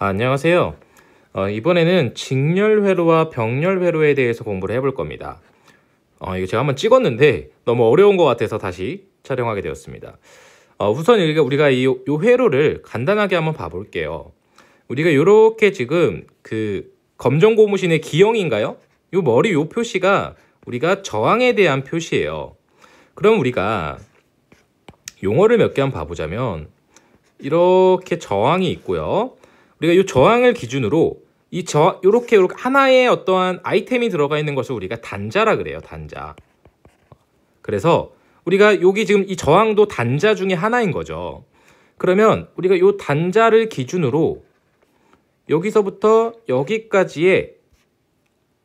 안녕하세요. 이번에는 직렬회로와 병렬회로에 대해서 공부를 해볼 겁니다. 이거 제가 한번 찍었는데 너무 어려운 것 같아서 다시 촬영하게 되었습니다. 우선 우리가 이 회로를 간단하게 한번 봐볼게요. 우리가 이렇게 지금 그 검정고무신의 기형인가요? 이 머리 요 표시가 우리가 저항에 대한 표시예요. 그럼 우리가 용어를 몇 개 한번 봐보자면 이렇게 저항이 있고요. 우리가 이 저항을 기준으로 요렇게 하나의 어떠한 아이템이 들어가 있는 것을 우리가 단자라 그래요. 단자. 그래서 우리가 여기 지금 이 저항도 단자 중에 하나인 거죠. 그러면 우리가 이 단자를 기준으로 여기서부터 여기까지의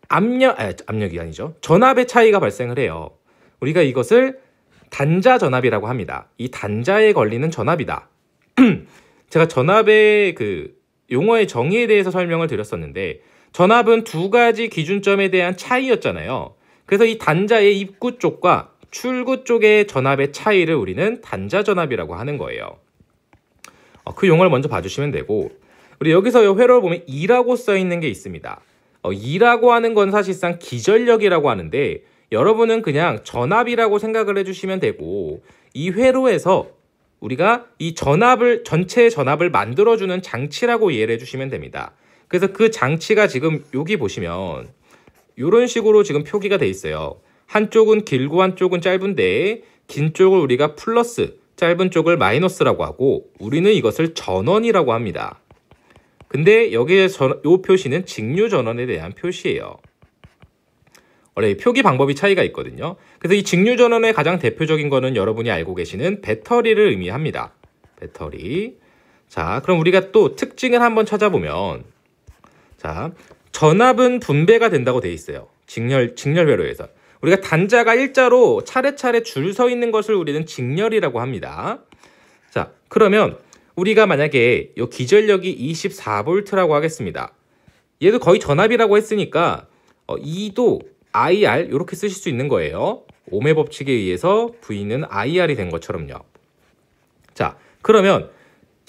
압력이 아니죠. 전압의 차이가 발생을 해요. 우리가 이것을 단자 전압이라고 합니다. 이 단자에 걸리는 전압이다. 제가 전압의 그 용어의 정의에 대해서 설명을 드렸었는데 전압은 두 가지 기준점에 대한 차이였잖아요. 그래서 이 단자의 입구 쪽과 출구 쪽의 전압의 차이를 우리는 단자 전압이라고 하는 거예요. 그 용어를 먼저 봐주시면 되고, 우리 여기서 이 회로를 보면 E라고 써 있는 게 있습니다. E라고 하는 건 사실상 기전력이라고 하는데 여러분은 그냥 전압이라고 생각을 해주시면 되고, 이 회로에서 우리가 이 전체 전압을 만들어주는 장치라고 이해를 해주시면 됩니다. 그래서 그 장치가 지금 여기 보시면 이런 식으로 지금 표기가 돼 있어요. 한쪽은 길고 한쪽은 짧은데 긴 쪽을 우리가 플러스, 짧은 쪽을 마이너스라고 하고 우리는 이것을 전원이라고 합니다. 근데 여기에 이 표시는 직류 전원에 대한 표시예요. 원래 표기 방법이 차이가 있거든요. 그래서 이 직류 전원의 가장 대표적인 거는 여러분이 알고 계시는 배터리를 의미합니다. 배터리. 자, 그럼 우리가 또 특징을 한번 찾아보면, 자, 전압은 분배가 된다고 돼 있어요. 직렬회로에서. 우리가 단자가 일자로 차례차례 줄 서 있는 것을 우리는 직렬이라고 합니다. 자, 그러면 우리가 만약에 이 기전력이 24V라고 하겠습니다. 얘도 거의 전압이라고 했으니까 E도 IR 이렇게 쓰실 수 있는 거예요. ohm의 법칙에 의해서 V는 IR이 된 것처럼요. 자, 그러면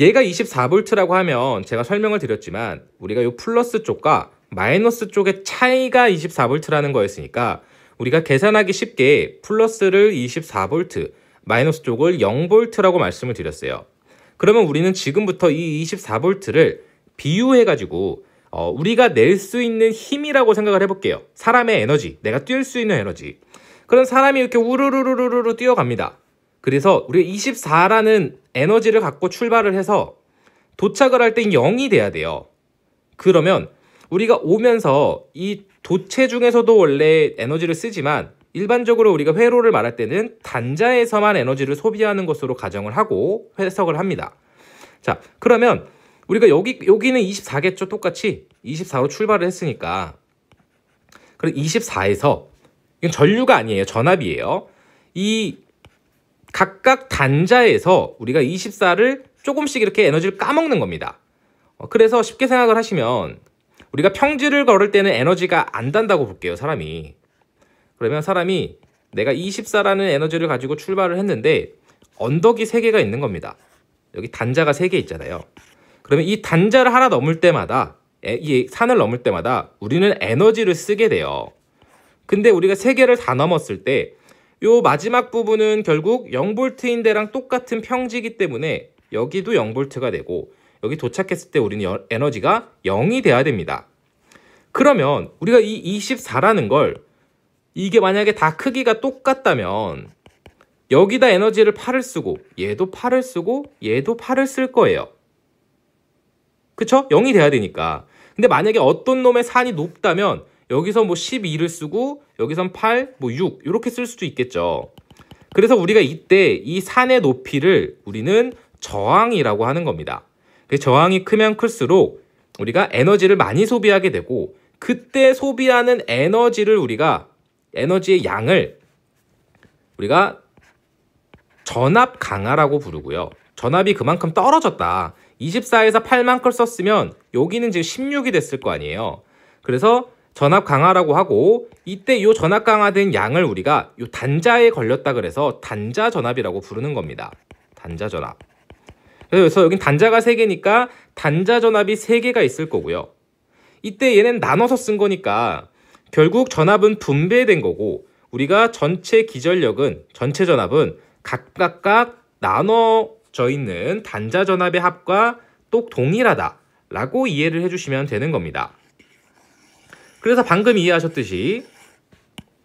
얘가 24V라고 하면 제가 설명을 드렸지만 우리가 이 플러스 쪽과 마이너스 쪽의 차이가 24V라는 거였으니까 우리가 계산하기 쉽게 플러스를 24V, 마이너스 쪽을 0V라고 말씀을 드렸어요. 그러면 우리는 지금부터 이 24V를 비유해가지고 우리가 낼 수 있는 힘이라고 생각을 해볼게요. 사람의 에너지, 내가 뛸 수 있는 에너지. 그런 사람이 이렇게 우르르르르르 뛰어갑니다. 그래서 우리가 24라는 에너지를 갖고 출발을 해서 도착을 할 때 0이 돼야 돼요. 그러면 우리가 오면서 이 도체 중에서도 원래 에너지를 쓰지만 일반적으로 우리가 회로를 말할 때는 단자에서만 에너지를 소비하는 것으로 가정을 하고 해석을 합니다. 자, 그러면 우리가 여기는 24겠죠. 똑같이 24로 출발을 했으니까. 그럼 24에서 이건 전류가 아니에요. 전압이에요. 이 각각 단자에서 우리가 24를 조금씩 이렇게 에너지를 까먹는 겁니다. 그래서 쉽게 생각을 하시면 우리가 평지를 걸을 때는 에너지가 안 단다고 볼게요. 사람이. 그러면 사람이 내가 24라는 에너지를 가지고 출발을 했는데 언덕이 3개가 있는 겁니다. 여기 단자가 3개 있잖아요. 그러면 이 단자를 하나 넘을 때마다, 이 산을 넘을 때마다 우리는 에너지를 쓰게 돼요. 근데 우리가 3개를 다 넘었을 때 요 마지막 부분은 결국 0V인 데랑 똑같은 평지이기 때문에 여기도 0V가 되고 여기 도착했을 때 우리는 에너지가 0이 돼야 됩니다. 그러면 우리가 이 24라는 걸 이게 만약에 다 크기가 똑같다면 여기다 에너지를 8을 쓰고 얘도 8을 쓰고 얘도 8을 쓸 거예요. 그쵸? 0이 돼야 되니까. 근데 만약에 어떤 놈의 산이 높다면 여기서 뭐 12를 쓰고 여기선 8, 뭐 6 이렇게 쓸 수도 있겠죠. 그래서 우리가 이때 이 산의 높이를 우리는 저항이라고 하는 겁니다. 저항이 크면 클수록 우리가 에너지를 많이 소비하게 되고 그때 소비하는 에너지의 양을 우리가 전압 강하라고 부르고요. 전압이 그만큼 떨어졌다. 24에서 8만큼 썼으면 여기는 지금 16이 됐을 거 아니에요. 그래서 전압 강화라고 하고 이때 이 전압 강화된 양을 우리가 이 단자에 걸렸다 그래서 단자 전압이라고 부르는 겁니다. 단자 전압. 그래서 여긴 단자가 3개니까 단자 전압이 3개가 있을 거고요. 이때 얘는 나눠서 쓴 거니까 결국 전압은 분배된 거고, 우리가 전체 기전력은, 전체 전압은 각각 나눠져 있는 단자 전압의 합과 똑 동일하다라고 이해를 해주시면 되는 겁니다. 그래서 방금 이해하셨듯이,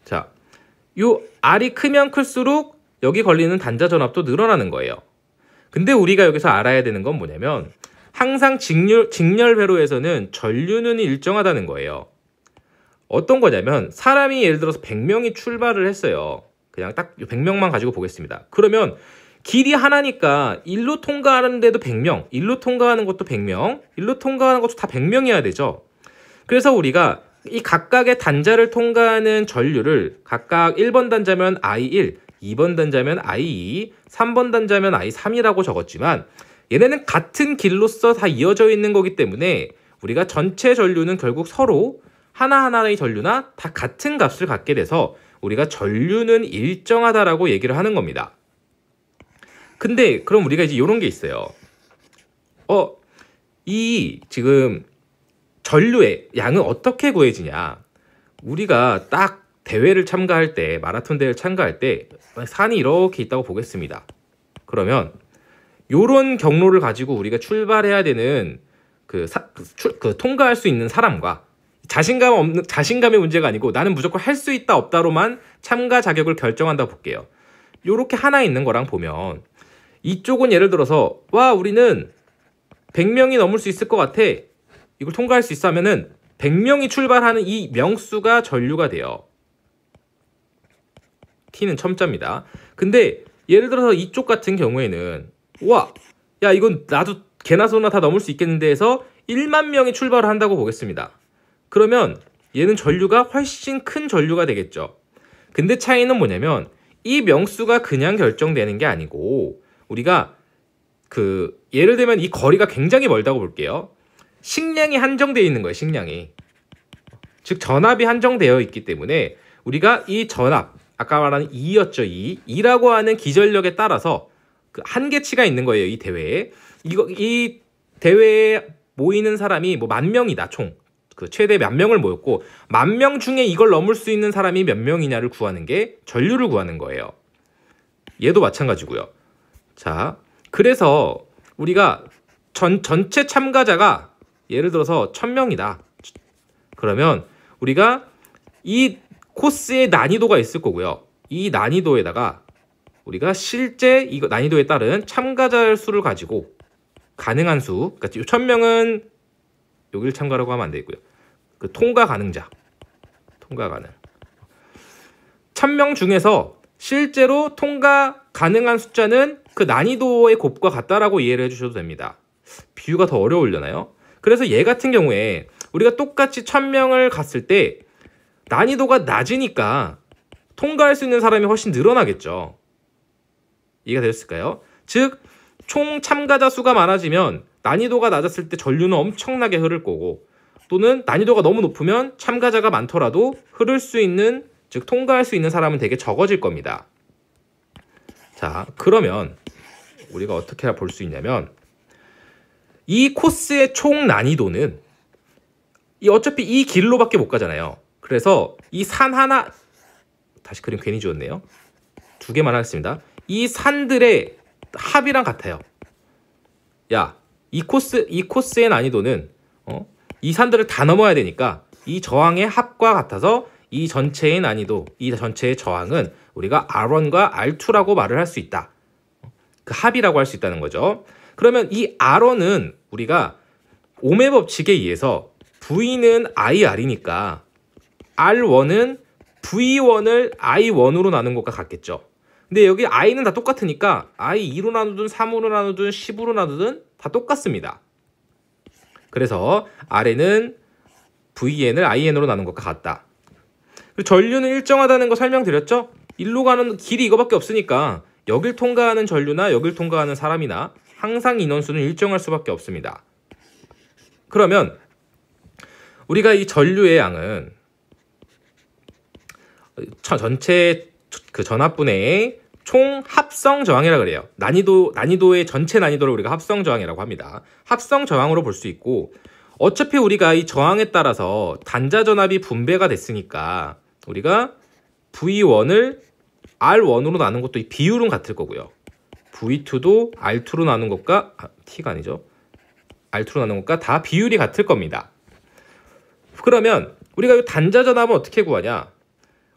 자, 요 R이 크면 클수록 여기 걸리는 단자 전압도 늘어나는 거예요. 근데 우리가 여기서 알아야 되는 건 뭐냐면, 항상 직렬 회로에서는 전류는 일정하다는 거예요. 어떤 거냐면, 사람이 예를 들어서 100명이 출발을 했어요. 그냥 딱 100명만 가지고 보겠습니다. 그러면 길이 하나니까 일로 통과하는데도 100명, 일로 통과하는 것도 100명, 일로 통과하는 것도 다 100명이어야 되죠. 그래서 우리가 이 각각의 단자를 통과하는 전류를 각각 1번 단자면 I1, 2번 단자면 I2, 3번 단자면 I3이라고 적었지만, 얘네는 같은 길로서 다 이어져 있는 거기 때문에 우리가 전체 전류는 결국 서로 하나하나의 전류나 다 같은 값을 갖게 돼서 우리가 전류는 일정하다라고 얘기를 하는 겁니다. 근데 그럼 우리가 이제 이런 게 있어요. 이 지금 전류의 양은 어떻게 구해지냐? 우리가 딱 대회를 참가할 때, 마라톤 대회를 참가할 때 산이 이렇게 있다고 보겠습니다. 그러면 요런 경로를 가지고 우리가 출발해야 되는 그 통과할 수 있는 사람과, 자신감의 문제가 아니고 나는 무조건 할 수 있다 없다로만 참가 자격을 결정한다 볼게요. 요렇게 하나 있는 거랑 보면, 이쪽은 예를 들어서 우리는 100명이 넘을 수 있을 것 같아, 이걸 통과할 수 있어 하면은 100명이 출발하는 이 명수가 전류가 돼요. T는 첨자입니다. 근데 예를 들어서 이쪽 같은 경우에는 야 이건 나도 개나 소나 다 넘을 수 있겠는데 해서 1만 명이 출발을 한다고 보겠습니다. 그러면 얘는 전류가 훨씬 큰 전류가 되겠죠. 근데 차이는 뭐냐면, 이 명수가 그냥 결정되는 게 아니고, 우리가 예를 들면 이 거리가 굉장히 멀다고 볼게요. 식량이 한정되어 있는 거예요. 식량이, 즉 전압이 한정되어 있기 때문에 우리가 이 전압, 아까 말한 2였죠. 2라고 하는 기전력에 따라서 그 한계치가 있는 거예요. 이 대회에. 이 대회에 모이는 사람이 뭐 10,000명이다. 총 최대 몇 명을 모였고, 10,000명 중에 이걸 넘을 수 있는 사람이 몇 명이냐를 구하는 게 전류를 구하는 거예요. 얘도 마찬가지고요. 자, 그래서 우리가 전체 참가자가 예를 들어서 1,000명이다. 그러면 우리가 이 코스의 난이도가 있을 거고요. 이 난이도에다가 우리가 실제 이거 난이도에 따른 참가자 수를 가지고 가능한 수, 그러니까 1,000명은 여기를 참가라고 하면 안 되고요. 통과 가능자, 통과 가능. 1,000명 중에서 실제로 통과 가능한 숫자는 그 난이도의 곱과 같다라고 이해를 해주셔도 됩니다. 비유가 더 어려우려나요? 그래서 얘 같은 경우에 우리가 똑같이 1,000명을 갔을 때 난이도가 낮으니까 통과할 수 있는 사람이 훨씬 늘어나겠죠. 이해가 되셨을까요? 즉, 총 참가자 수가 많아지면 난이도가 낮았을 때 전류는 엄청나게 흐를 거고, 또는 난이도가 너무 높으면 참가자가 많더라도 흐를 수 있는, 즉 통과할 수 있는 사람은 되게 적어질 겁니다. 자, 그러면 우리가 어떻게 볼 수 있냐면, 이 코스의 총 난이도는 어차피 이 길로밖에 못 가잖아요. 그래서 이 산 하나, 다시 그림 괜히 지웠네요. 2개만 하겠습니다. 이 산들의 합이랑 같아요. 이 코스의 난이도는 이 산들을 다 넘어야 되니까 이 저항의 합과 같아서 이 전체의 난이도, 이 전체의 저항은 우리가 R1과 R2라고 말을 할 수 있다. 그 합이라고 할 수 있다는 거죠. 그러면 이 R1은 우리가 옴의 법칙에 의해서 V는 IR이니까 R1은 V1을 I1으로 나눈 것과 같겠죠. 근데 여기 I는 다 똑같으니까 I2로 나누든 3으로 나누든 10으로 나누든 다 똑같습니다. 그래서 Rn은 Vn을 IN으로 나눈 것과 같다. 그리고 전류는 일정하다는 거 설명드렸죠? 일로 가는 길이 이거밖에 없으니까 여길 통과하는 전류나 여길 통과하는 사람이나 항상 인원수는 일정할 수밖에 없습니다. 그러면 우리가 이 전류의 양은 전체 그 전압분의 총 합성 저항이라 그래요. 난이도의 전체 난이도를 우리가 합성 저항이라고 합니다. 합성 저항으로 볼 수 있고, 어차피 우리가 이 저항에 따라서 단자 전압이 분배가 됐으니까 우리가 V1을 R1으로 나눈 것도 이 비율은 같을 거고요. V2도 R2로 나눈 것과 T가 아니죠. R2로 나눈 것과 다 비율이 같을 겁니다. 그러면 우리가 이 단자 전압은 어떻게 구하냐?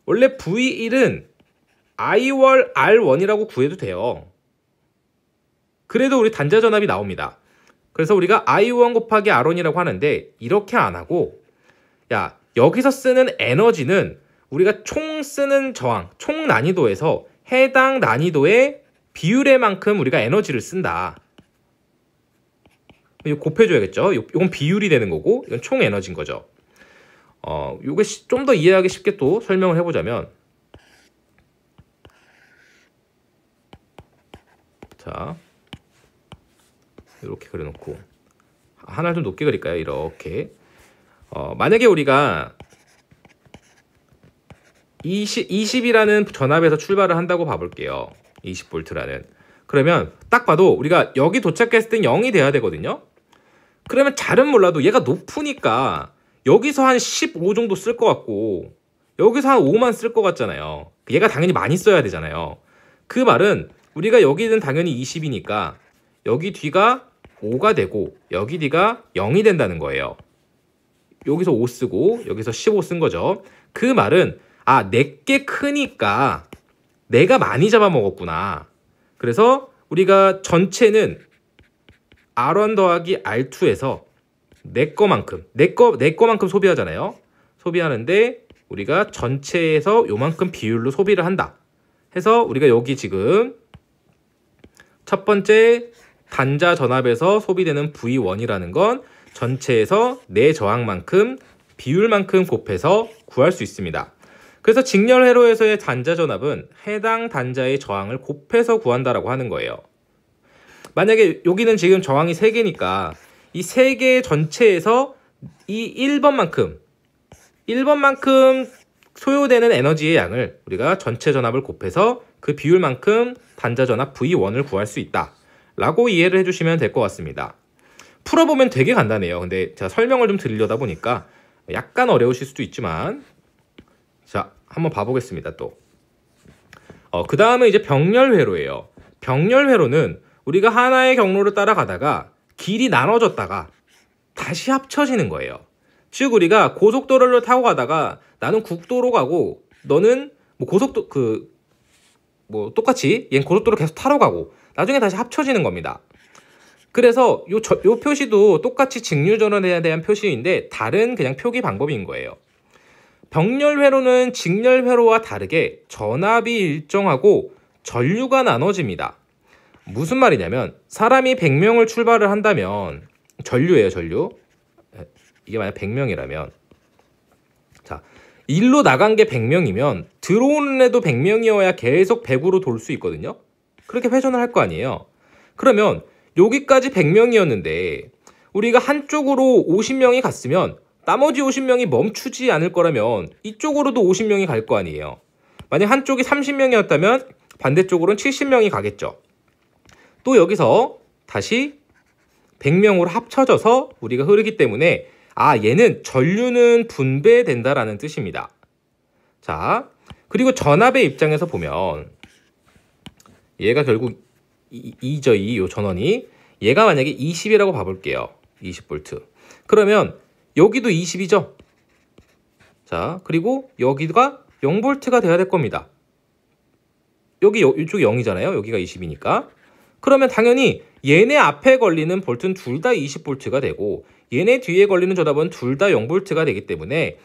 원래 V1은 I월 R1이라고 구해도 돼요. 그래도 우리 단자 전압이 나옵니다. 그래서 우리가 I1 곱하기 R1이라고 하는데 이렇게 안 하고, 야, 여기서 쓰는 에너지는 우리가 총 쓰는 저항, 총 난이도에서 해당 난이도의 비율의 만큼 우리가 에너지를 쓴다. 이거 곱해줘야겠죠? 이건 비율이 되는 거고, 이건 총 에너지인 거죠. 요게 좀 더 이해하기 쉽게 또 설명을 해보자면, 자, 이렇게 그려놓고 하나를 좀 높게 그릴까요? 이렇게. 만약에 우리가 20이라는 전압에서 출발을 한다고 봐볼게요. 20V라는. 그러면 딱 봐도 우리가 여기 도착했을 땐 0이 돼야 되거든요. 그러면 잘은 몰라도 얘가 높으니까 여기서 한 15 정도 쓸 것 같고 여기서 한 5만 쓸 것 같잖아요. 얘가 당연히 많이 써야 되잖아요. 그 말은 우리가 여기는 당연히 20이니까 여기 뒤가 5가 되고 여기 뒤가 0이 된다는 거예요. 여기서 5 쓰고 여기서 15 쓴 거죠. 그 말은 내게 크니까 내가 많이 잡아먹었구나. 그래서 우리가 전체는 R1 더하기 R2에서 내 거만큼 소비하잖아요. 소비하는데 우리가 전체에서 요만큼 비율로 소비를 한다. 해서 우리가 여기 지금 첫 번째 단자 전압에서 소비되는 V1이라는 건 전체에서 내 저항만큼 비율만큼 곱해서 구할 수 있습니다. 그래서 직렬 회로에서의 단자 전압은 해당 단자의 저항을 곱해서 구한다라고 하는 거예요. 만약에 여기는 지금 저항이 3개니까 이 3개 전체에서 이 1번만큼 소요되는 에너지의 양을 우리가 전체 전압을 곱해서 그 비율만큼 단자 전압 V1을 구할 수 있다 라고 이해를 해주시면 될 것 같습니다. 풀어보면 되게 간단해요. 근데 제가 설명을 좀 드리려다 보니까 약간 어려우실 수도 있지만, 자, 한번 봐보겠습니다. 또 그 다음에 이제 병렬회로예요. 병렬회로는 우리가 하나의 경로를 따라가다가 길이 나눠졌다가 다시 합쳐지는 거예요. 즉 우리가 고속도로를 타고 가다가 나는 국도로 가고 너는 똑같이 얘는 고속도로 계속 타러 가고 나중에 다시 합쳐지는 겁니다. 그래서 요 표시도 똑같이 직류전원에 대한 표시인데 다른 그냥 표기 방법인 거예요. 병렬회로는 직렬회로와 다르게 전압이 일정하고 전류가 나눠집니다. 무슨 말이냐면 사람이 100명을 출발을 한다면 전류예요, 전류. 이게 만약 100명이라면 자, 일로 나간 게 100명이면 들어오는 애도 100명이어야 계속 100으로 돌 수 있거든요. 그렇게 회전을 할 거 아니에요. 그러면 여기까지 100명이었는데 우리가 한쪽으로 50명이 갔으면 나머지 50명이 멈추지 않을 거라면 이쪽으로도 50명이 갈 거 아니에요. 만약 한쪽이 30명이었다면 반대쪽으로는 70명이 가겠죠. 또 여기서 다시 100명으로 합쳐져서 우리가 흐르기 때문에 얘는 전류는 분배된다라는 뜻입니다. 자, 그리고 전압의 입장에서 보면 얘가 결국 이죠, 요 전원이. 얘가 만약에 20이라고 봐볼게요. 20V. 그러면 여기도 20이죠. 자, 그리고 여기가 0V가 돼야 될 겁니다. 이쪽이 0이잖아요. 여기가 20이니까. 그러면 당연히 얘네 앞에 걸리는 볼트는 둘 다 20V가 되고 얘네 뒤에 걸리는 전압은 둘 다 0V가 되기 때문에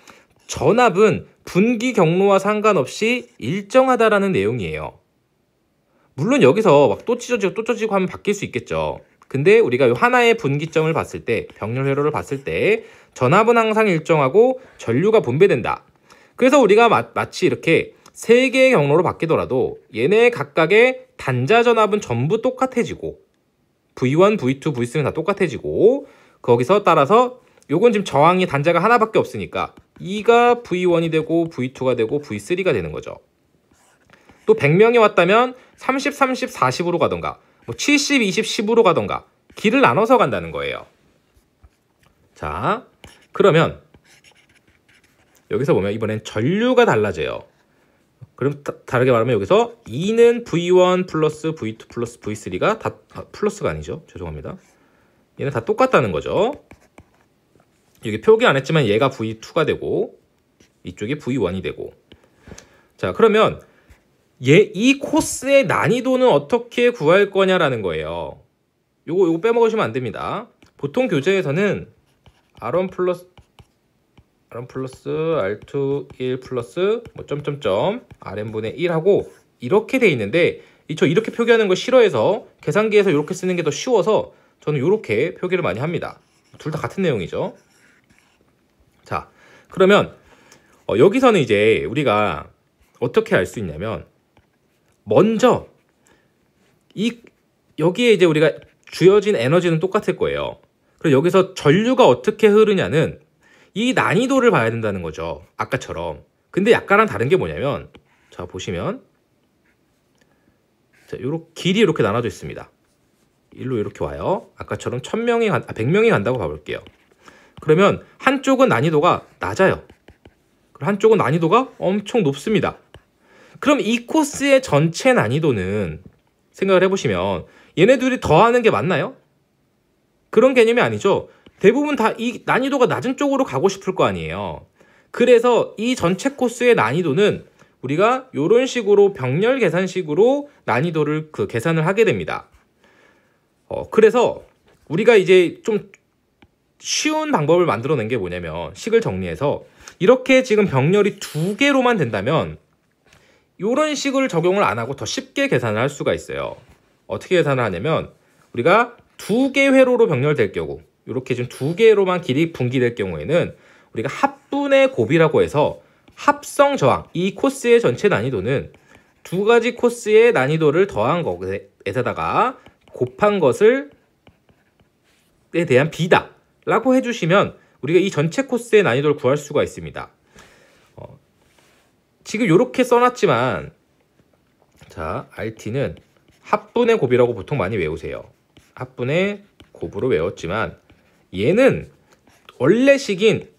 전압은 분기 경로와 상관없이 일정하다라는 내용이에요. 물론 여기서 막 또 찢어지고 하면 바뀔 수 있겠죠. 근데 우리가 하나의 분기점을 봤을 때, 병렬회로를 봤을 때 전압은 항상 일정하고 전류가 분배된다. 그래서 우리가 마치 이렇게 3개의 경로로 바뀌더라도 얘네 각각의 단자 전압은 전부 똑같아지고 V1, V2, V3는 다 똑같아지고 거기서 따라서 요건 지금 저항이 단자가 하나밖에 없으니까 E가 V1이 되고 V2가 되고 V3가 되는 거죠. 또 100명이 왔다면 30, 30, 40으로 가던가 뭐 70, 20, 10으로 가던가 길을 나눠서 간다는 거예요. 자, 그러면 여기서 보면 이번엔 전류가 달라져요. 그럼 다르게 말하면 여기서 E는 V1 플러스 V2 플러스 V3가 다 플러스가 아니죠. 죄송합니다. 얘는 다 똑같다는 거죠. 여기 표기 안 했지만 얘가 V2가 되고 이쪽이 V1이 되고. 자, 그러면 이 코스의 난이도는 어떻게 구할 거냐라는 거예요. 요거 빼먹으시면 안 됩니다. 보통 교재에서는 R1 플러스 R2 1 플러스 뭐 점점점 Rn분의 1하고 이렇게 돼 있는데 저 이렇게 표기하는 거 싫어해서 계산기에서 이렇게 쓰는 게 더 쉬워서 저는 이렇게 표기를 많이 합니다. 둘 다 같은 내용이죠. 자, 그러면 여기서는 이제 우리가 어떻게 알 수 있냐면 먼저 여기에 이제 우리가 주어진 에너지는 똑같을 거예요. 그리고 여기서 전류가 어떻게 흐르냐는 이 난이도를 봐야 된다는 거죠. 아까처럼. 근데 약간은 다른 게 뭐냐면 자, 보시면 자, 길이 이렇게 나눠져 있습니다. 일로 이렇게 와요. 아까처럼 100명이 간다고 봐볼게요. 그러면 한쪽은 난이도가 낮아요. 그리고 한쪽은 난이도가 엄청 높습니다. 그럼 이 코스의 전체 난이도는 생각을 해보시면 얘네들이 더하는 게 맞나요? 그런 개념이 아니죠. 대부분 다 이 난이도가 낮은 쪽으로 가고 싶을 거 아니에요. 그래서 이 전체 코스의 난이도는 우리가 이런 식으로 병렬 계산식으로 난이도를 계산을 하게 됩니다. 그래서 우리가 이제 좀 쉬운 방법을 만들어낸 게 뭐냐면 식을 정리해서 이렇게 지금 병렬이 2개로만 된다면 이런 식을 적용을 안 하고 더 쉽게 계산을 할 수가 있어요. 어떻게 계산을 하냐면 우리가 2개 회로로 병렬될 경우 이렇게 지금 2개로만 길이 분기될 경우에는 우리가 합분의 곱이라고 해서 합성 저항, 이 코스의 전체 난이도는 2가지 코스의 난이도를 더한 것에다가 곱한 것을 에 대한 비다 라고 해주시면 우리가 이 전체 코스의 난이도를 구할 수가 있습니다. 지금 이렇게 써놨지만 자, RT는 합분의 곱이라고 보통 많이 외우세요. 합분의 곱으로 외웠지만 얘는 원래 식인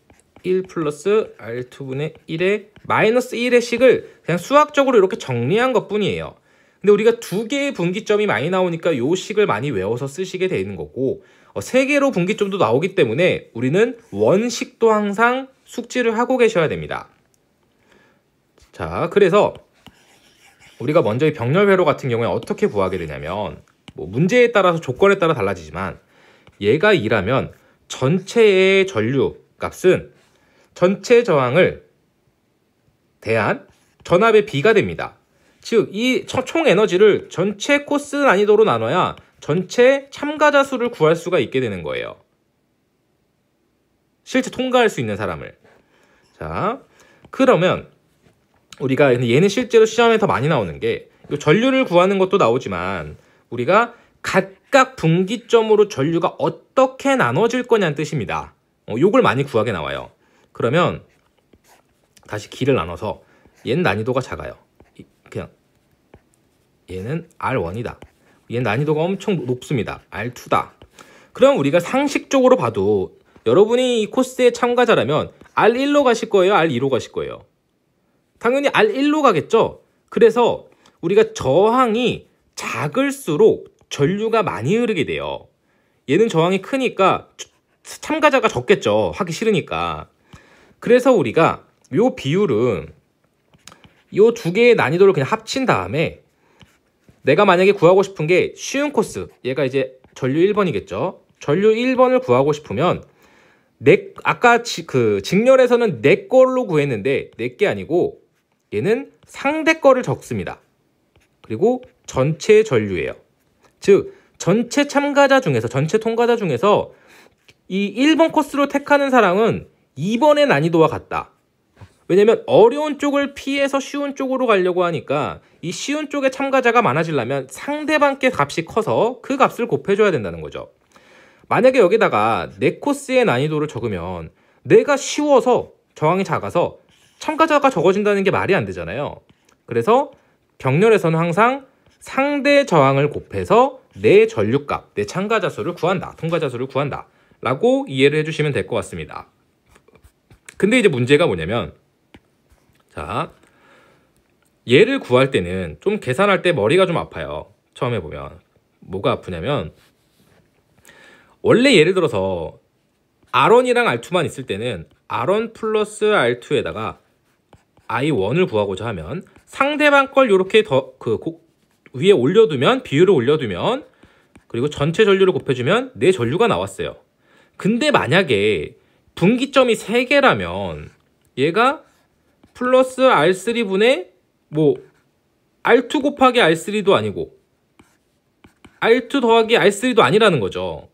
1 플러스 R2분의 1의 마이너스 1의 식을 그냥 수학적으로 이렇게 정리한 것 뿐이에요. 근데 우리가 2개의 분기점이 많이 나오니까 요 식을 많이 외워서 쓰시게 되는 거고 3개로 분기점도 나오기 때문에 우리는 원식도 항상 숙지를 하고 계셔야 됩니다. 자, 그래서 우리가 먼저 이 병렬회로 같은 경우에 어떻게 구하게 되냐면 뭐 문제에 따라서 조건에 따라 달라지지만 얘가 2라면 전체의 전류 값은 전체 저항을 대한 전압의 비가 됩니다. 즉, 이 총 에너지를 전체 코스 난이도로 나눠야 전체 참가자 수를 구할 수가 있게 되는 거예요. 실제 통과할 수 있는 사람을. 자, 그러면 우리가 얘는 실제로 시험에 더 많이 나오는 게 전류를 구하는 것도 나오지만 우리가 각각 분기점으로 전류가 어떻게 나눠질 거냐는 뜻입니다. 요걸 많이 구하게 나와요. 그러면 다시 길을 나눠서 얘는 난이도가 작아요. 그냥 얘는 R1이다. 얘는 난이도가 엄청 높습니다. R2다. 그럼 우리가 상식적으로 봐도 여러분이 이 코스의 참가자라면 R1로 가실 거예요? R2로 가실 거예요? 당연히 R1로 가겠죠? 그래서 우리가 저항이 작을수록 전류가 많이 흐르게 돼요. 얘는 저항이 크니까 참가자가 적겠죠. 하기 싫으니까. 그래서 우리가 요 비율은 요 2개의 난이도를 그냥 합친 다음에 내가 만약에 구하고 싶은 게 쉬운 코스, 얘가 이제 전류 1번이겠죠. 전류 1번을 구하고 싶으면 아까 직렬에서는 내 걸로 구했는데 내 게 아니고 얘는 상대 거를 적습니다. 그리고 전체 전류예요. 즉 전체 참가자 중에서 전체 통과자 중에서 이 1번 코스로 택하는 사람은 2번의 난이도와 같다. 왜냐면 어려운 쪽을 피해서 쉬운 쪽으로 가려고 하니까 이 쉬운 쪽에 참가자가 많아지려면 상대방께 값이 커서 그 값을 곱해줘야 된다는 거죠. 만약에 여기다가 내 코스의 난이도를 적으면 내가 쉬워서 저항이 작아서 참가자가 적어진다는 게 말이 안 되잖아요. 그래서 병렬에서는 항상 상대 저항을 곱해서 내 전류값, 내 참가자 수를 구한다. 통과자 수를 구한다. 라고 이해를 해주시면 될 것 같습니다. 근데 이제 문제가 뭐냐면, 자, 얘를 구할 때는 좀 계산할 때 머리가 좀 아파요. 처음에 보면. 뭐가 아프냐면, 원래 예를 들어서 R1이랑 R2만 있을 때는 R1 플러스 R2에다가 I1을 구하고자 하면 상대방 걸 이렇게 위에 올려두면, 비율을 올려두면, 그리고 전체 전류를 곱해주면 내 전류가 나왔어요. 근데 만약에 분기점이 3개라면 얘가 플러스 R3분의 뭐 R2 곱하기 R3도 아니고 R2 더하기 R3도 아니라는 거죠.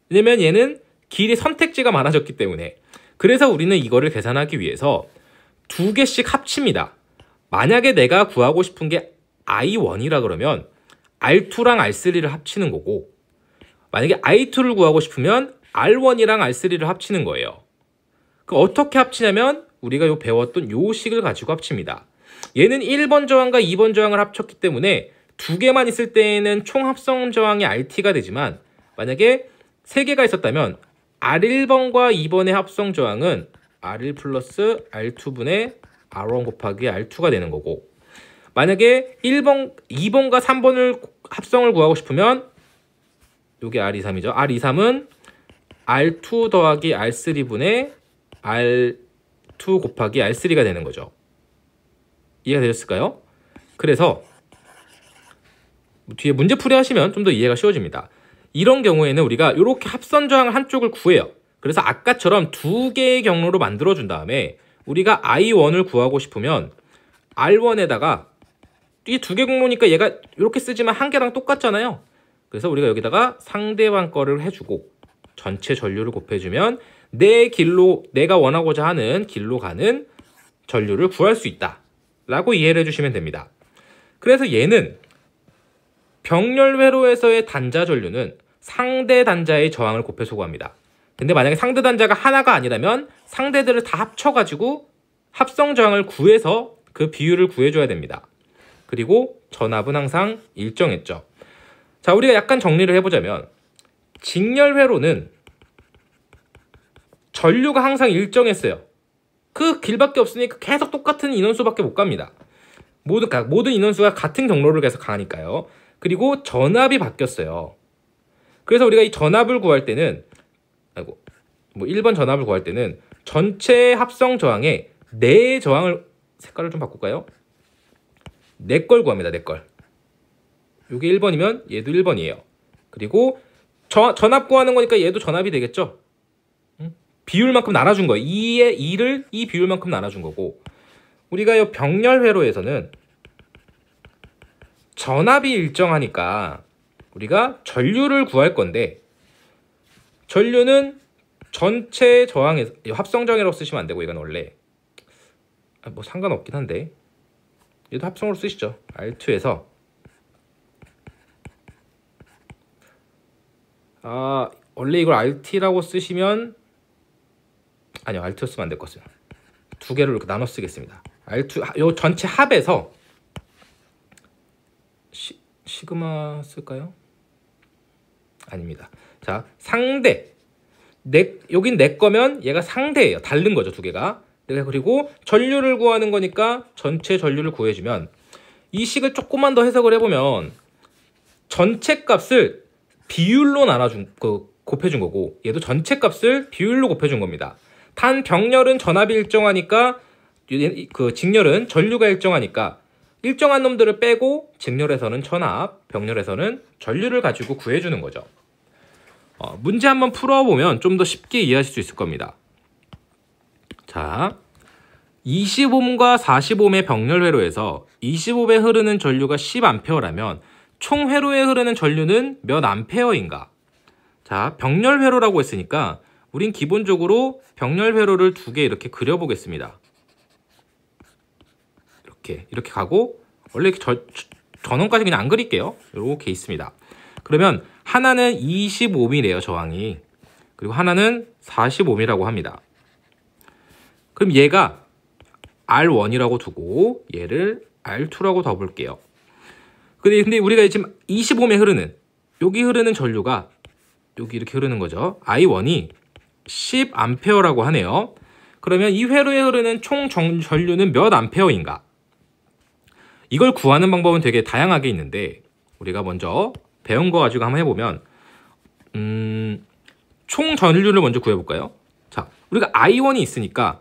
왜냐면 얘는 길이 선택지가 많아졌기 때문에. 그래서 우리는 이거를 계산하기 위해서 2개씩 합칩니다. 만약에 내가 구하고 싶은 게 I1이라 그러면 R2랑 R3를 합치는 거고, 만약에 I2를 구하고 싶으면 R1이랑 R3를 합치는 거예요. 그 어떻게 합치냐면 우리가 배웠던 요 식을 가지고 합칩니다. 얘는 1번 저항과 2번 저항을 합쳤기 때문에 2개만 있을 때에는 총 합성 저항이 RT가 되지만, 만약에 3개가 있었다면 R1번과 2번의 합성 저항은 R1 플러스 R2분의 R1 곱하기 R2가 되는 거고, 만약에 2번과 3번을 합성을 구하고 싶으면 이게 R23이죠. R23은 R2 더하기 R3분의 R2 곱하기 R3가 되는 거죠. 이해가 되셨을까요? 그래서 뒤에 문제풀이 하시면 좀 더 이해가 쉬워집니다. 이런 경우에는 우리가 이렇게 합선 저항 한쪽을 구해요. 그래서 아까처럼 2개의 경로로 만들어준 다음에 우리가 I1을 구하고 싶으면 R1에다가 이 2개 경로니까 얘가 이렇게 쓰지만 한 개랑 똑같잖아요. 그래서 우리가 여기다가 상대방 거를 해주고 전체 전류를 곱해주면 내 길로, 내가 원하고자 하는 길로 가는 전류를 구할 수 있다 라고 이해를 해주시면 됩니다. 그래서 얘는 병렬 회로에서의 단자 전류는 상대 단자의 저항을 곱해서 구합니다. 근데 만약에 상대 단자가 하나가 아니라면 상대들을 다 합쳐가지고 합성 저항을 구해서 그 비율을 구해줘야 됩니다. 그리고 전압은 항상 일정했죠. 자, 우리가 약간 정리를 해보자면 직렬 회로는 전류가 항상 일정했어요. 그 길밖에 없으니까 계속 똑같은 인원수밖에 못 갑니다. 모든 인원수가 같은 경로를 계속 가니까요. 그리고 전압이 바뀌었어요. 그래서 우리가 이 전압을 구할 때는 1번 전압을 구할 때는 전체 합성 저항에 내 저항을, 색깔을 좀 바꿀까요? 내 걸 구합니다. 내 걸. 이게 1번이면 얘도 1번이에요. 그리고 전압 구하는 거니까 얘도 전압이 되겠죠? 비율만큼 나눠준 거예요. 2를 이 비율만큼 나눠준 거고, 우리가 이 병렬 회로에서는 전압이 일정하니까 우리가 전류를 구할 건데, 전류는 전체 저항에서 합성 저항이라고 쓰시면 안 되고, 이건 원래 뭐 상관없긴 한데 얘도 합성으로 쓰시죠. R2에서 원래 이걸 RT라고 쓰시면, 아니요, R2 쓰면 안 될 것 같아요. 2개로 이렇게 나눠 쓰겠습니다. R2, 요 전체 합에서 시그마 쓸까요? 아닙니다. 자, 상대. 여긴 내 거면 얘가 상대예요. 다른 거죠, 2개가. 내가 그리고 전류를 구하는 거니까 전체 전류를 구해주면, 이 식을 조금만 더 해석을 해보면 전체 값을 비율로 곱해준 거고, 얘도 전체 값을 비율로 곱해준 겁니다. 단 병렬은 전압이 일정하니까, 그 직렬은 전류가 일정하니까 일정한 놈들을 빼고 직렬에서는 전압, 병렬에서는 전류를 가지고 구해주는 거죠. 문제 한번 풀어보면 좀 더 쉽게 이해하실 수 있을 겁니다. 자, 20옴과 40옴의 병렬 회로에서 25배 흐르는 전류가 10A라면 총 회로에 흐르는 전류는 몇 암페어인가? 자, 병렬 회로라고 했으니까 우린 기본적으로 병렬 회로를 2개 이렇게 그려보겠습니다. 이렇게 가고, 원래 전원까지 그냥 안 그릴게요. 이렇게 있습니다. 그러면 하나는 25옴이래요, 저항이. 그리고 하나는 40옴이라고 합니다. 그럼 얘가 R1이라고 두고 얘를 R2라고 더 볼게요. 근데 우리가 지금 25매 흐르는 여기 흐르는 전류가 여기 이렇게 흐르는 거죠. I1이 10A라고 하네요. 그러면 이 회로에 흐르는 총 전류는 몇 암페어인가? 이걸 구하는 방법은 되게 다양하게 있는데 우리가 먼저 배운 거 가지고 한번 해보면 총 전류를 먼저 구해볼까요? 자, 우리가 I1이 있으니까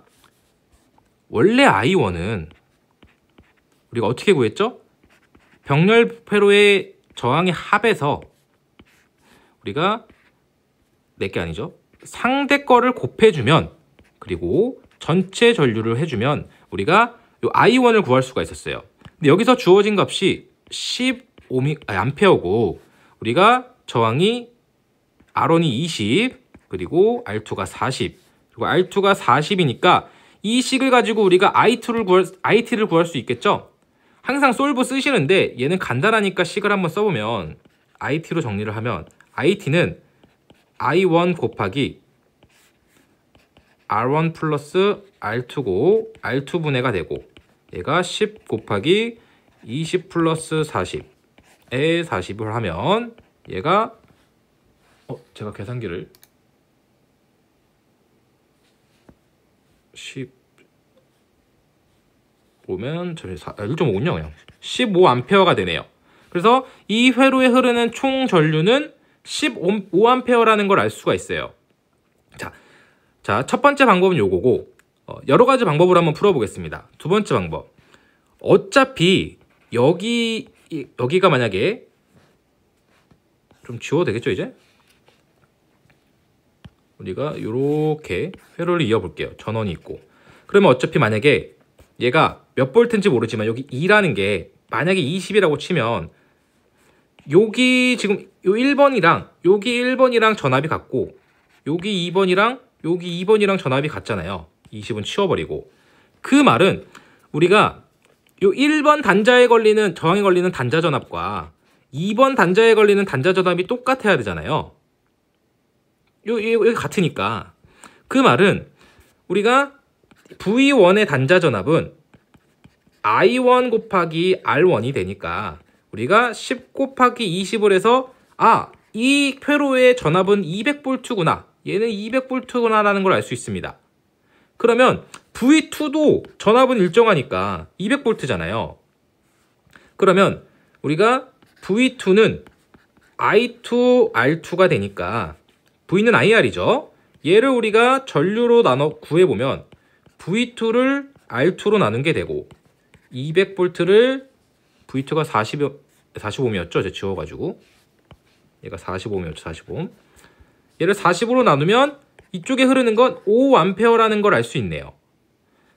원래 I1은 우리가 어떻게 구했죠? 병렬 회로의 저항의 합에서 우리가 내게 아니죠. 상대 거를 곱해주면 그리고 전체 전류를 해주면 우리가 이 I1을 구할 수가 있었어요. 근데 여기서 주어진 값이 15A고 우리가 저항이 R1이 20 그리고 R2가 40 그리고 R2가 40이니까 이 식을 가지고 우리가 IT를 구할 수 있겠죠? 항상 솔브 쓰시는데 얘는 간단하니까 식을 한번 써보면 IT로 정리를 하면 IT는 I1 곱하기 R1 플러스 R2고 R2분해가 되고 얘가 10 곱하기 20 플러스 40에 40을 하면 얘가 제가 계산기를 10 보면 1.5군요. 그냥 15A가 되네요. 그래서 이 회로에 흐르는 총 전류는 15A라는 걸 알 수가 있어요. 자, 첫 번째 방법은 요거고 여러 가지 방법으로 한번 풀어보겠습니다. 두 번째 방법. 어차피 여기가 만약에 좀 지워도 되겠죠, 이제? 우리가 이렇게 회로를 이어볼게요. 전원이 있고. 그러면 어차피 만약에 얘가 몇 볼트인지 모르지만 여기 2라는 게 만약에 20이라고 치면 여기 지금 요 1번이랑 여기 1번이랑 전압이 같고 여기 2번이랑 여기 2번이랑 전압이 같잖아요. 20은 치워버리고. 그 말은 우리가 요 1번 단자에 걸리는 저항에 걸리는 단자 전압과 2번 단자에 걸리는 단자 전압이 똑같아야 되잖아요. 여기 같으니까. 그 말은 우리가 V1의 단자 전압은 I1 곱하기 R1이 되니까 우리가 10 곱하기 20을 해서 이 회로의 전압은 200V구나. 얘는 200V구나 라는 걸 알 수 있습니다. 그러면 V2도 전압은 일정하니까 200V잖아요. 그러면 우리가 V2는 I2, R2가 되니까 V는 IR이죠. 얘를 우리가 전류로 나눠 구해보면 V2를 R2로 나눈 게 되고 200V를 V2가 45ohm였죠. 제가 지워가지고 얘가 45ohm였죠. 45ohm. 얘를 40으로 나누면 이쪽에 흐르는 건 5A라는 걸 알 수 있네요.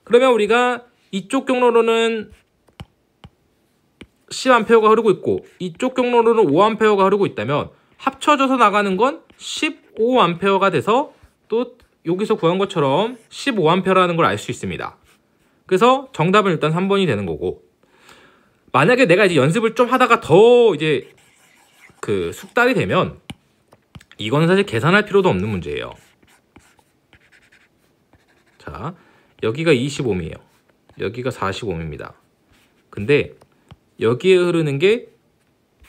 그러면 우리가 이쪽 경로로는 10A가 흐르고 있고 이쪽 경로로는 5A가 흐르고 있다면 합쳐져서 나가는 건 15A가 돼서 또 여기서 구한 것처럼 15A라는 걸 알 수 있습니다. 그래서 정답은 일단 3번이 되는 거고, 만약에 내가 이제 연습을 좀 하다가 더 이제 그 숙달이 되면 이거는 사실 계산할 필요도 없는 문제예요. 자, 여기가 25ohm이에요. 여기가 45ohm입니다. 근데 여기에 흐르는 게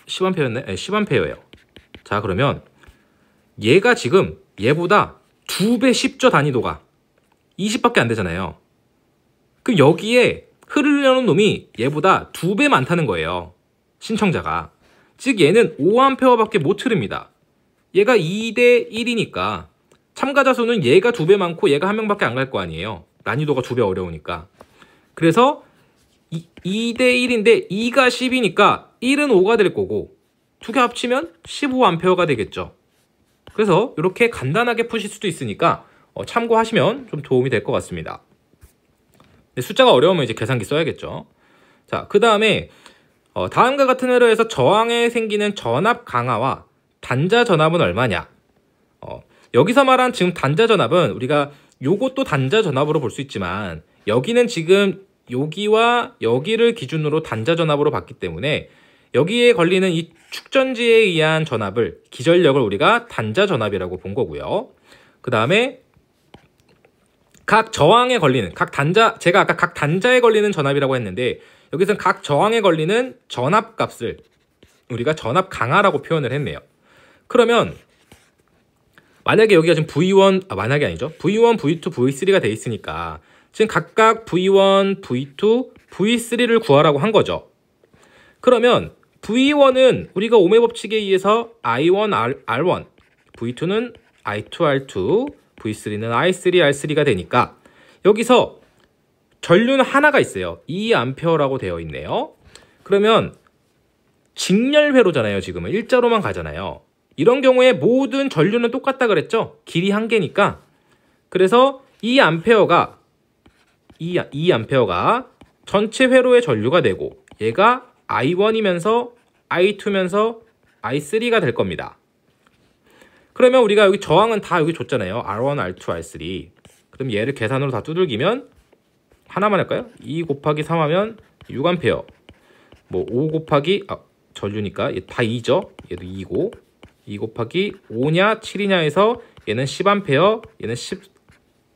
10A였네? 아니, 10A예요. 자, 그러면 얘가 지금 얘보다 2배 쉽죠, 단위도가. 20밖에 안 되잖아요. 그럼 여기에 흐르려는 놈이 얘보다 2배 많다는 거예요. 신청자가. 즉 얘는 5A밖에 못 흐릅니다. 얘가 2대 1이니까 참가자 수는 얘가 2배 많고 얘가 1명밖에 안 갈 거 아니에요. 난이도가 2배 어려우니까. 그래서 2대 1인데 2가 10이니까 1은 5가 될 거고 두 개 합치면 15A가 되겠죠. 그래서 이렇게 간단하게 푸실 수도 있으니까 참고하시면 좀 도움이 될 것 같습니다. 숫자가 어려우면 이제 계산기 써야겠죠. 자, 그 다음에 다음과 같은 회로에서 저항에 생기는 전압 강화와 단자 전압은 얼마냐? 여기서 말한 지금 단자 전압은 우리가 요것도 단자 전압으로 볼 수 있지만 여기는 지금 여기와 여기를 기준으로 단자 전압으로 봤기 때문에 여기에 걸리는 이 축전지에 의한 전압을, 기전력을 우리가 단자 전압이라고 본 거고요. 그 다음에 각 저항에 걸리는 각 단자, 제가 아까 각 단자에 걸리는 전압이라고 했는데 여기서는 각 저항에 걸리는 전압 값을 우리가 전압 강하라고 표현을 했네요. 그러면 만약에 여기가 지금 V1, 만약에 아니죠. V1, V2, V3가 돼 있으니까 지금 각각 V1, V2, V3를 구하라고 한 거죠. 그러면 V1은 우리가 오음의 법칙에 의해서 I1, R1, V2는 I2, R2, V3는 I3, R3가 되니까 여기서 전류는 하나가 있어요. 2A라고 되어 있네요. 그러면 직렬회로잖아요. 지금은 일자로만 가잖아요. 이런 경우에 모든 전류는 똑같다 그랬죠? 길이 한 개니까. 그래서 2A가 전체 회로의 전류가 되고 얘가 I1이면서 I2면서 I3가 될 겁니다. 그러면 우리가 여기 저항은 다 여기 줬잖아요. R1, R2, R3. 그럼 얘를 계산으로 다 두들기면 하나만 할까요? 2 곱하기 3 하면 6A. 뭐 5 곱하기 전류니까 다 2죠. 얘도 2고 2 곱하기 5냐 7이냐 해서 얘는 10A, 얘는 10V,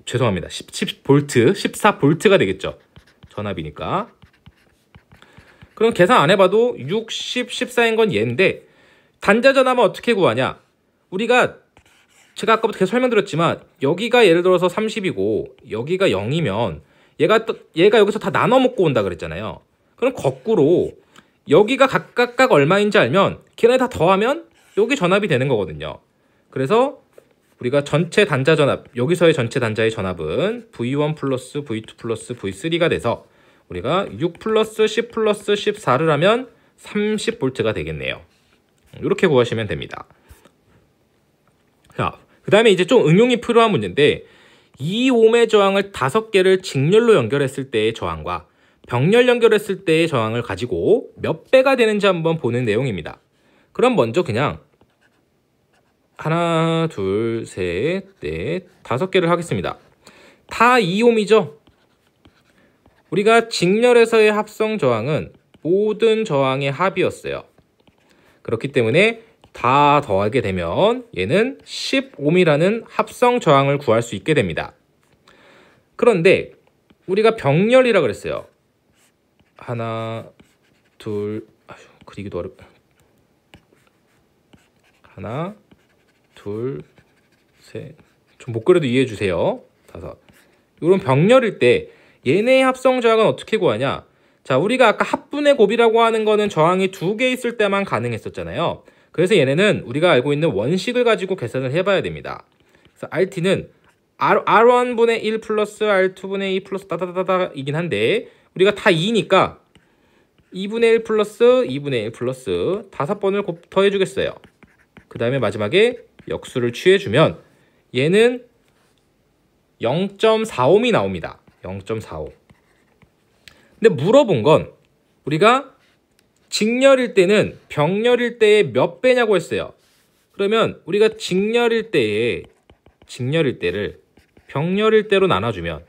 14V가 되겠죠. 전압이니까. 그럼 계산 안 해봐도 6, 10, 14인 건 얘인데 단자 전압은 어떻게 구하냐? 우리가 제가 아까부터 계속 설명드렸지만 여기가 예를 들어서 30이고 여기가 0이면 얘가 여기서 다 나눠 먹고 온다 그랬잖아요. 그럼 거꾸로 여기가 각각 얼마인지 알면 걔네 다 더하면 여기 전압이 되는 거거든요. 그래서 우리가 전체 단자 전압, 여기서의 전체 단자의 전압은 V1 플러스 V2 플러스 V3가 돼서 우리가 6 플러스 10 플러스 14를 하면 30V가 되겠네요. 이렇게 구하시면 됩니다. 자, 그 다음에 이제 좀 응용이 필요한 문제인데 2옴의 저항을 5개를 직렬로 연결했을 때의 저항과 병렬 연결했을 때의 저항을 가지고 몇 배가 되는지 한번 보는 내용입니다. 그럼 먼저 그냥 하나, 둘, 셋, 넷, 5개를 하겠습니다. 다 2옴이죠? 우리가 직렬에서의 합성 저항은 모든 저항의 합이었어요. 그렇기 때문에 다 더하게 되면 얘는 10옴이라는 합성 저항을 구할 수 있게 됩니다. 그런데 우리가 병렬이라 그랬어요. 하나, 둘, 그리기도 어렵다. 하나, 둘, 셋. 좀 못 그려도 이해해 주세요. 5. 이런 병렬일 때 얘네의 합성 저항은 어떻게 구하냐? 자, 우리가 아까 합분의 곱이라고 하는 거는 저항이 2개 있을 때만 가능했었잖아요. 그래서 얘네는 우리가 알고 있는 원식을 가지고 계산을 해봐야 됩니다. 그래서 RT는 R1분의 1 플러스 R2분의 2 플러스 따다다다 이긴 한데 우리가 다 2니까 2분의 1 플러스 2분의 1 플러스 5번을 더해 주겠어요. 그 다음에 마지막에 역수를 취해주면 얘는 0.45옴이 나옵니다. 0.45. 근데 물어본 건 우리가 직렬일 때는 병렬일 때의 몇 배냐고 했어요. 그러면 우리가 직렬일 때를 병렬일 때로 나눠주면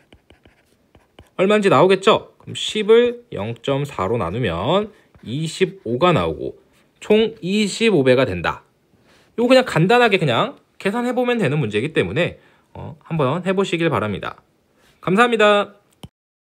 얼마인지 나오겠죠? 그럼 10을 0.4로 나누면 25가 나오고 총 25배가 된다. 이거 그냥 간단하게 그냥 계산해보면 되는 문제이기 때문에 한번 해보시길 바랍니다. 감사합니다.